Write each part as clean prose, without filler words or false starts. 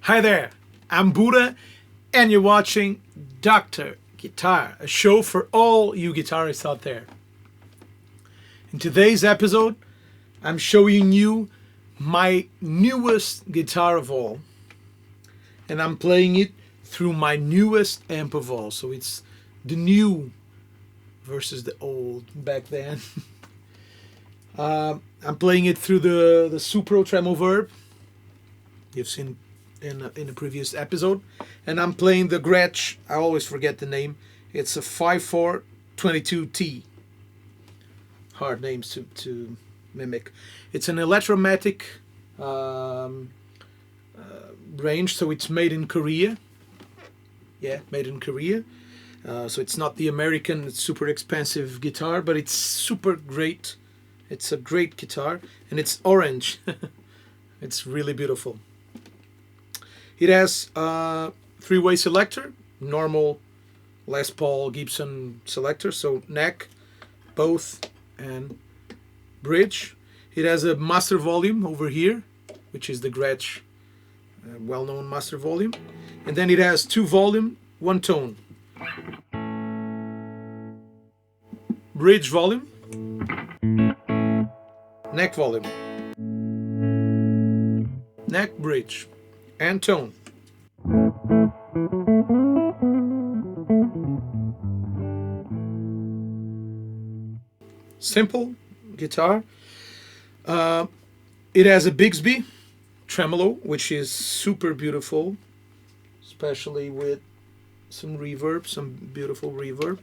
Hi there, I'm Buddha, and you're watching Dr. Guitar, a show for all you guitarists out there. In today's episode, I'm showing you my newest guitar of all, and I'm playing it through my newest amp of all. So it's the new versus the old back then. I'm playing it through the Supro Tremo Verb. You've seen in a previous episode, and I'm playing the Gretsch. I always forget the name. It's a 5422T. Hard names to mimic. It's an Electromatic range, so it's made in Korea. Yeah, made in Korea. So it's not the American super expensive guitar, but it's super great. It's a great guitar, and it's orange. It's really beautiful. It has a three-way selector, normal Les Paul Gibson selector, so neck, both, and bridge. It has a master volume over here, which is the Gretsch well-known master volume. And then it has two volume, one tone. Bridge volume, neck volume, neck, bridge, and tone. Simple guitar. It has a Bigsby tremolo, which is super beautiful, especially with some reverb, some beautiful reverb.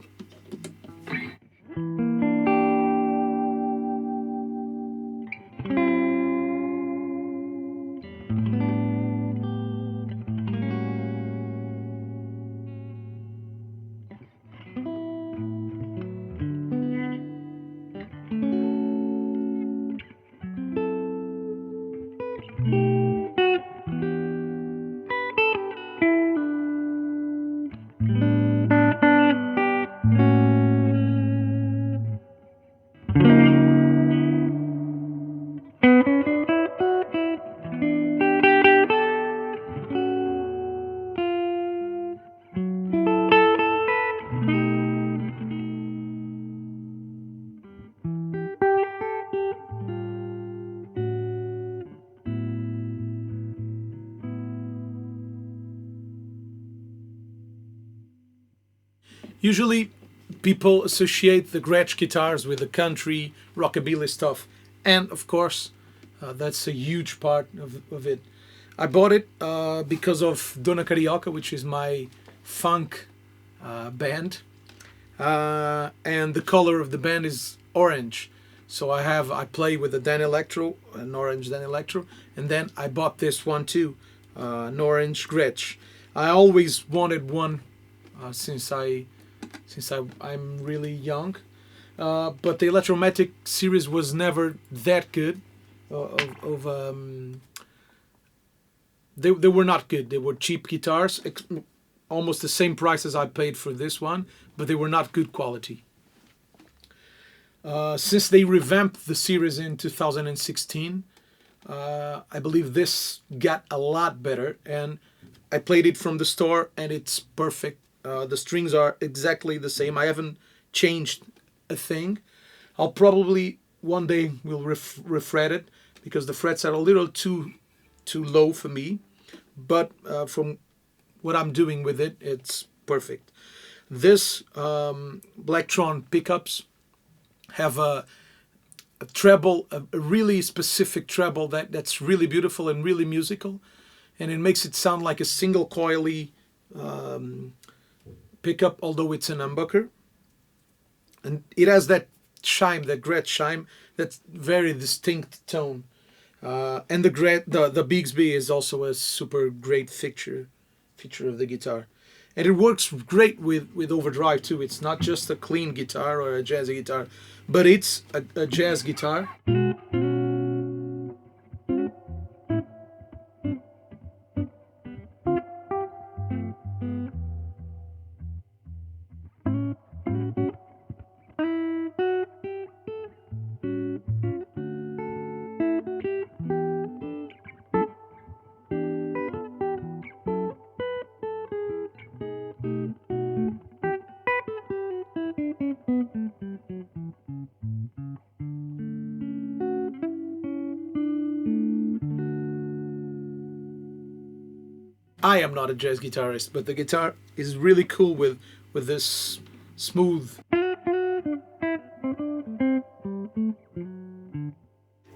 Usually, people associate the Gretsch guitars with the country, rockabilly stuff, and of course, that's a huge part of it. I bought it because of Dona Carioca, which is my funk band, and the color of the band is orange. So I play with a Dan Electro, an orange Dan Electro, and then I bought this one too, an orange Gretsch. I always wanted one since I'm really young, but the Electromatic series was never that good. They were not good. They were cheap guitars, almost the same price as I paid for this one, but they were not good quality. Since they revamped the series in 2016, I believe this got a lot better, and I played it from the store, and it's perfect. The strings are exactly the same. I haven't changed a thing. I'll probably one day will refret it because the frets are a little too low for me. But from what I'm doing with it, it's perfect. This Blacktron pickups have a treble, a really specific treble that's really beautiful and really musical, and it makes it sound like a single coily pickup, although it's an humbucker, and it has that chime, that Gretsch chime, that's very distinct tone. And the Bigsby is also a super great feature of the guitar, and it works great with Overdrive too. It's not just a clean guitar or a jazzy guitar, but it's a jazz guitar. I am not a jazz guitarist, but the guitar is really cool with this smooth.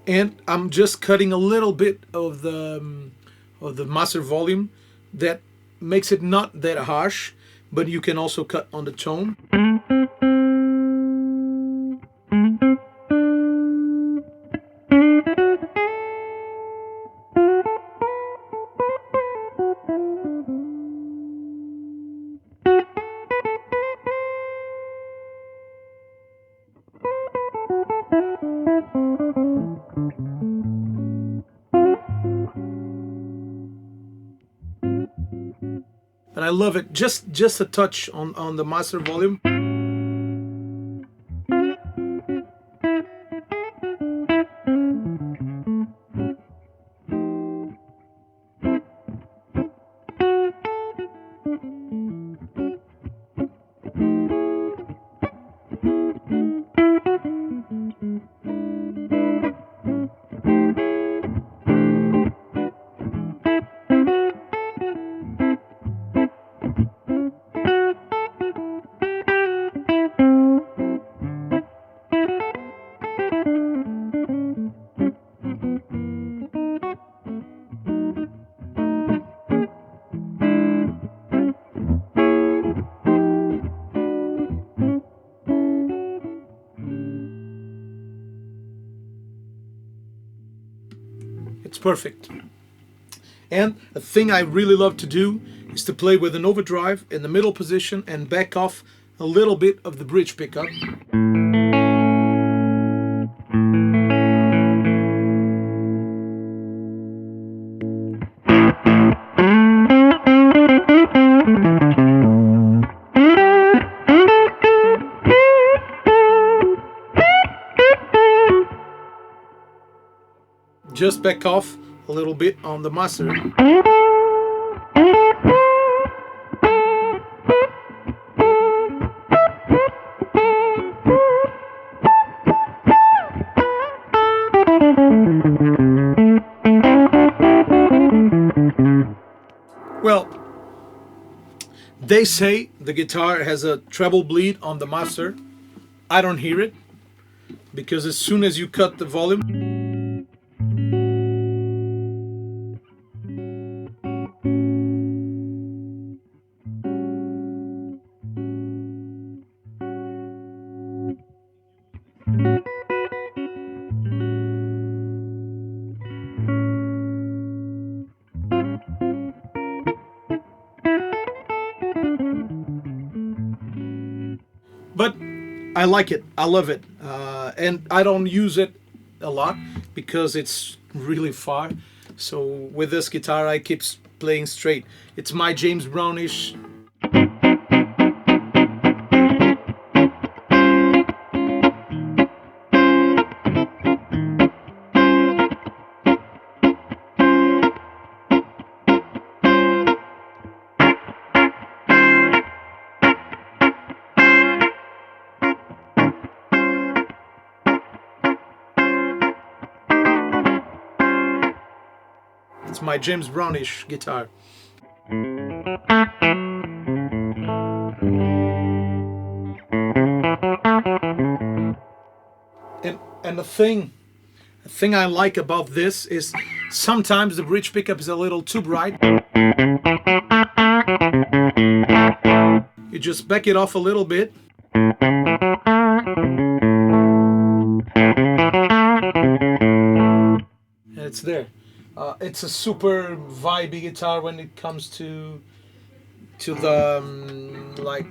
And I'm just cutting a little bit of the master volume that makes it not that harsh, but you can also cut on the tone. But I love it. Just a touch on the master volume. It's perfect. And a thing I really love to do is to play with an overdrive in the middle position and back off a little bit of the bridge pickup. Just back off a little bit on the master. Well, they say the guitar has a treble bleed on the master. I don't hear it, because as soon as you cut the volume, but I like it. I love it. And I don't use it a lot because it's really far. So with this guitar, I keep playing straight. It's my James Brownish. It's my James Brownish guitar. And the thing I like about this is sometimes the bridge pickup is a little too bright. You just back it off a little bit. And it's there. It's a super vibey guitar when it comes to the like.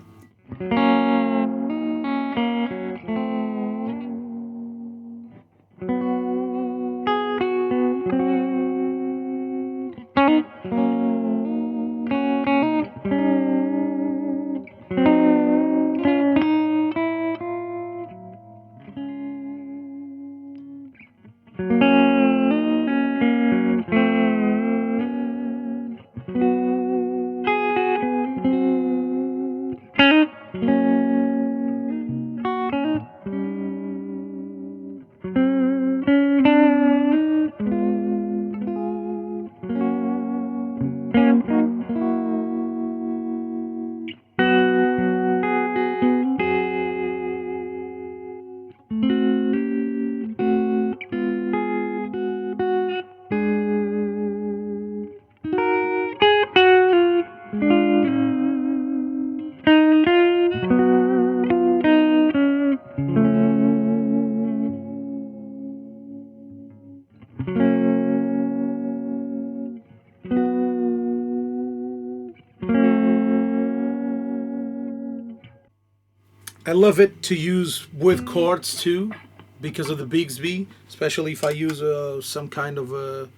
I love it to use with chords too, because of the Bigsby, especially if I use some kind of a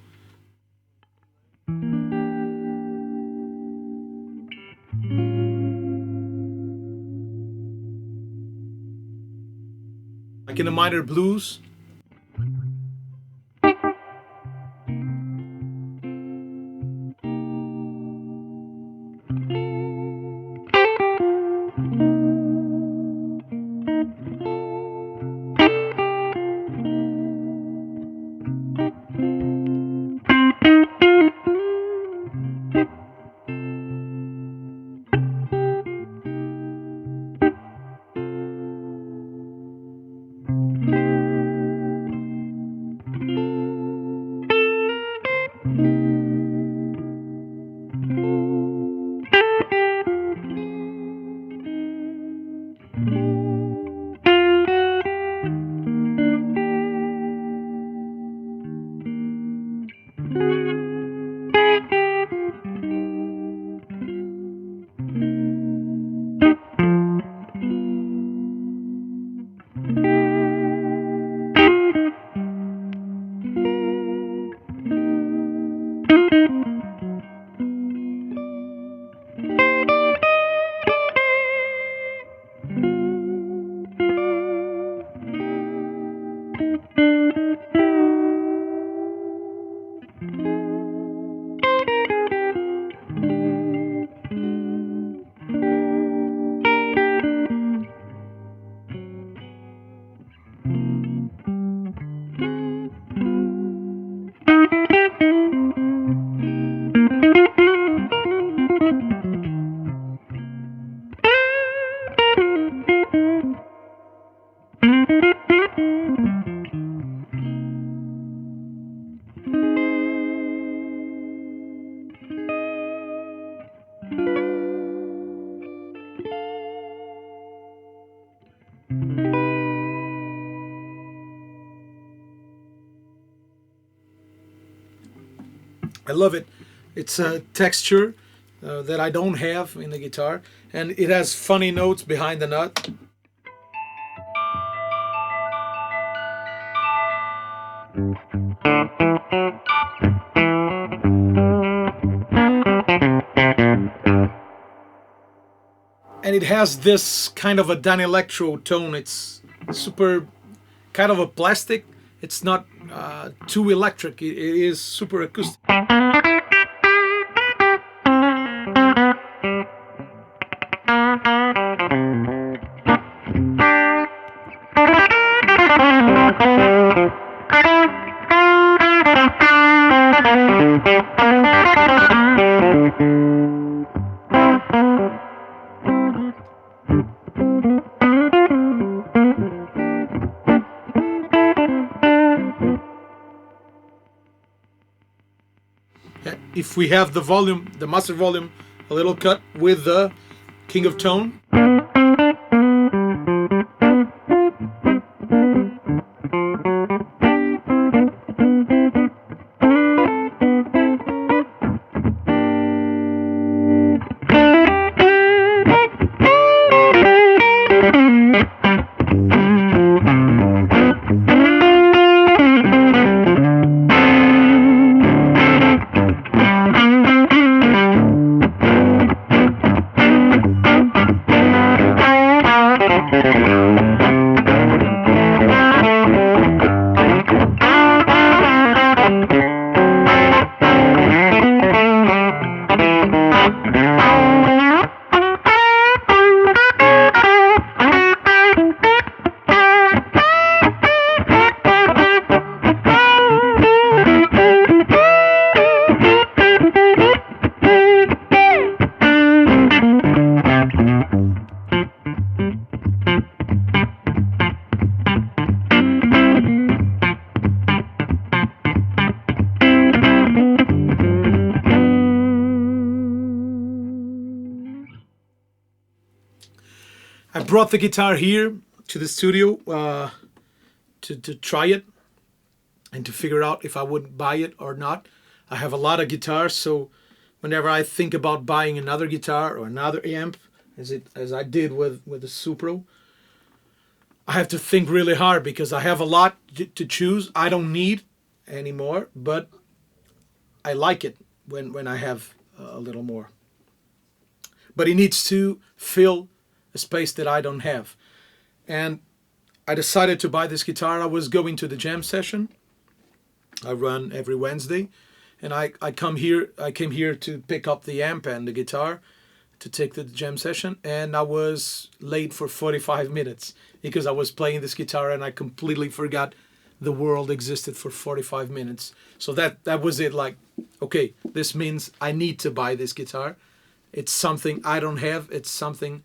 like in the minor blues. I love it. It's a texture that I don't have in the guitar, and it has funny notes behind the nut. And it has this kind of a Danelectro tone. It's super kind of a plastic. It's not too electric. It is super acoustic. If we have the volume, the master volume, a little cut with the King of Tone. I brought the guitar here to the studio to try it and to figure out if I would buy it or not. I have a lot of guitars, so whenever I think about buying another guitar or another amp, as I did with the Supro, I have to think really hard because I have a lot to choose. I don't need anymore, but I like it when I have a little more. But it needs to fill a space that I don't have. And I decided to buy this guitar. I was going to the jam session. I run every Wednesday, and I came here to pick up the amp and the guitar to take the jam session, and I was late for 45 minutes because I was playing this guitar and I completely forgot the world existed for 45 minutes. So that was it. Like, okay, this means I need to buy this guitar. It's something I don't have. It's something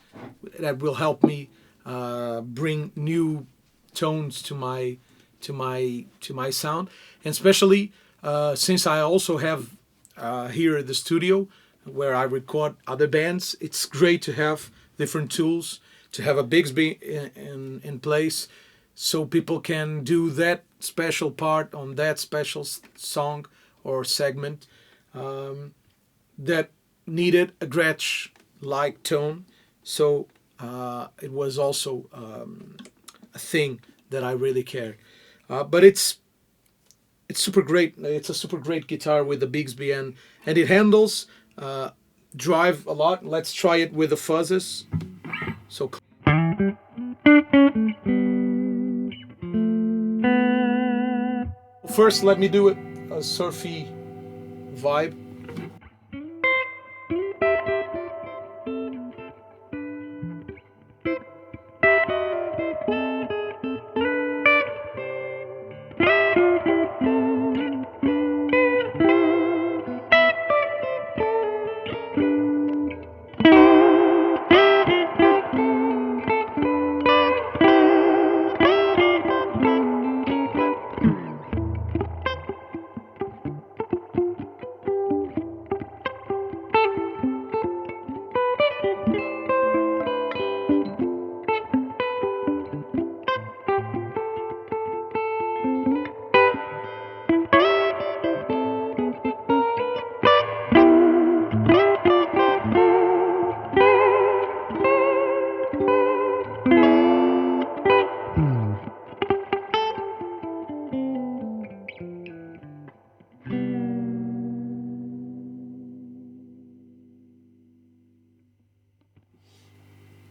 that will help me bring new tones to my sound, and especially since I also have here at the studio where I record other bands. It's great to have different tools, to have a Bigsby in place, so people can do that special part on that special song or segment that needed a Gretsch-like tone. So it was also a thing that I really cared. But it's super great. It's a super great guitar with the Bigsby, and it handles drive a lot. Let's try it with the fuzzes. So first, let me do it a surfy vibe.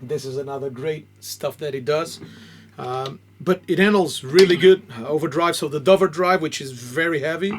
This is another great stuff that it does. But it handles really good overdrive. So the Overdrive, which is very heavy.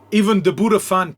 Even the Buddha fan.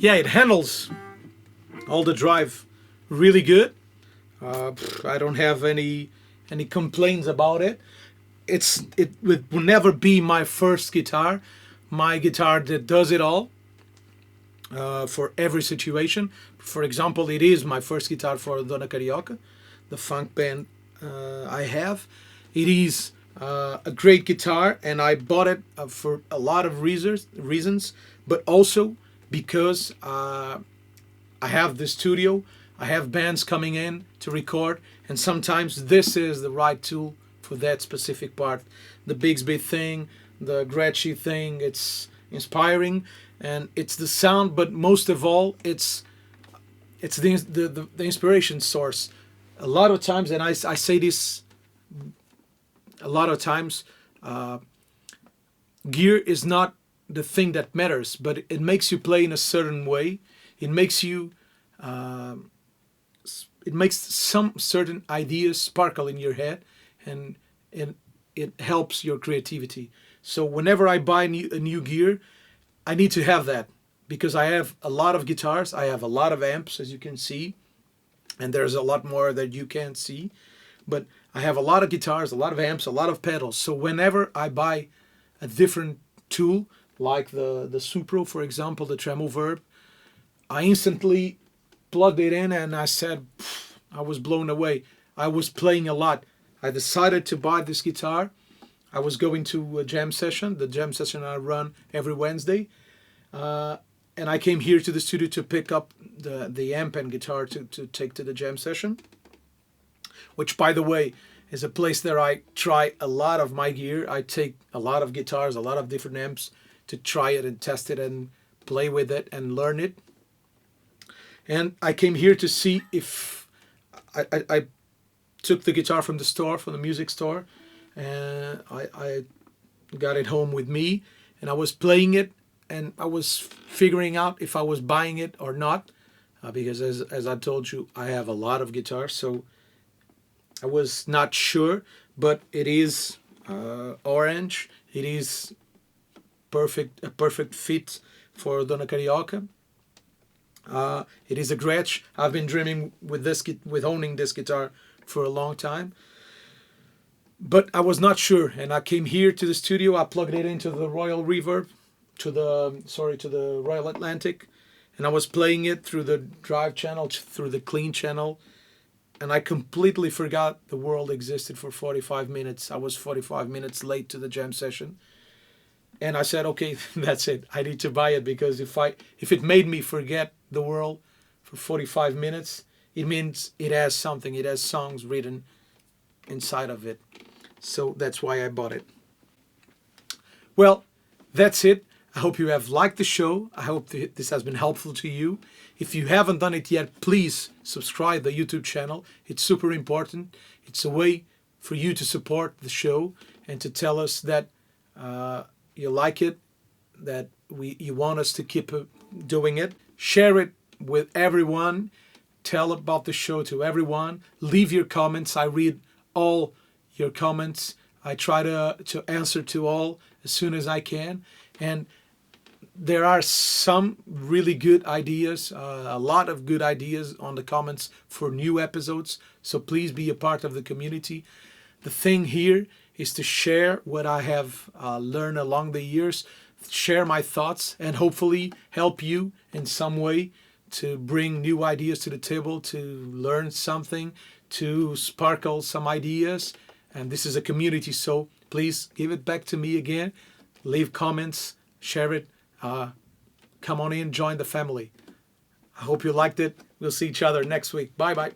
yeah, it handles all the drive really good. I don't have any complaints about it. It would never be my first guitar, my guitar that does it all for every situation. For example, it is my first guitar for Dona Carioca, the funk band I have. It is a great guitar, and I bought it for a lot of reasons, but also because I have the studio, I have bands coming in to record, and sometimes this is the right tool for that specific part. The Bigsby thing, the Gretsch thing, it's inspiring, and it's the sound, but most of all, it's the inspiration source. A lot of times, and I say this a lot of times, gear is not the thing that matters, but it makes you play in a certain way. It makes you it makes some certain ideas sparkle in your head, and it helps your creativity. So whenever I buy a new gear, I need to have that, because I have a lot of guitars, I have a lot of amps, as you can see, and there's a lot more that you can't see, but I have a lot of guitars, a lot of amps, a lot of pedals. So whenever I buy a different tool, like the Supro, for example, the Tremo Verb, I instantly plugged it in, and I said, I was blown away. I was playing a lot. I decided to buy this guitar. I was going to a jam session, the jam session I run every Wednesday, and I came here to the studio to pick up the amp and guitar to take to the jam session, which, by the way, is a place there I try a lot of my gear. I take a lot of guitars, a lot of different amps to try it and test it and play with it and learn it. And I came here to see if I took the guitar from the store, from the music store, and I got it home with me, and I was playing it, and I was figuring out if I was buying it or not, because as I told you, I have a lot of guitars, so I was not sure, but it is orange. It is a perfect fit for Dona Carioca. It is a Gretsch. I've been dreaming with owning this guitar for a long time, but I was not sure, and I came here to the studio. I plugged it into the Royal Reverb, to the Royal Atlantic, and I was playing it through the drive channel, through the clean channel, and I completely forgot the world existed for 45 minutes. I was 45 minutes late to the jam session, and I said, okay, that's it. I need to buy it, because if it made me forget the world for 45 minutes, it means it has something. It has songs written inside of it. So that's why I bought it. Well, that's it. I hope you have liked the show. I hope this has been helpful to you. If you haven't done it yet, please subscribe the YouTube channel. It's super important. It's a way for you to support the show and to tell us that you like it, that you want us to keep doing it. Share it with everyone. Tell about the show to everyone. Leave your comments. I read all your comments. I try to answer to all as soon as I can. And there are some really good ideas, a lot of good ideas on the comments for new episodes. So please be a part of the community. The thing here is to share what I have learned along the years, share my thoughts, and hopefully help you in some way to bring new ideas to the table, to learn something, to sparkle some ideas. And this is a community, so please give it back to me again. Leave comments, share it. Come on in, join the family. I hope you liked it. We'll see each other next week. Bye-bye.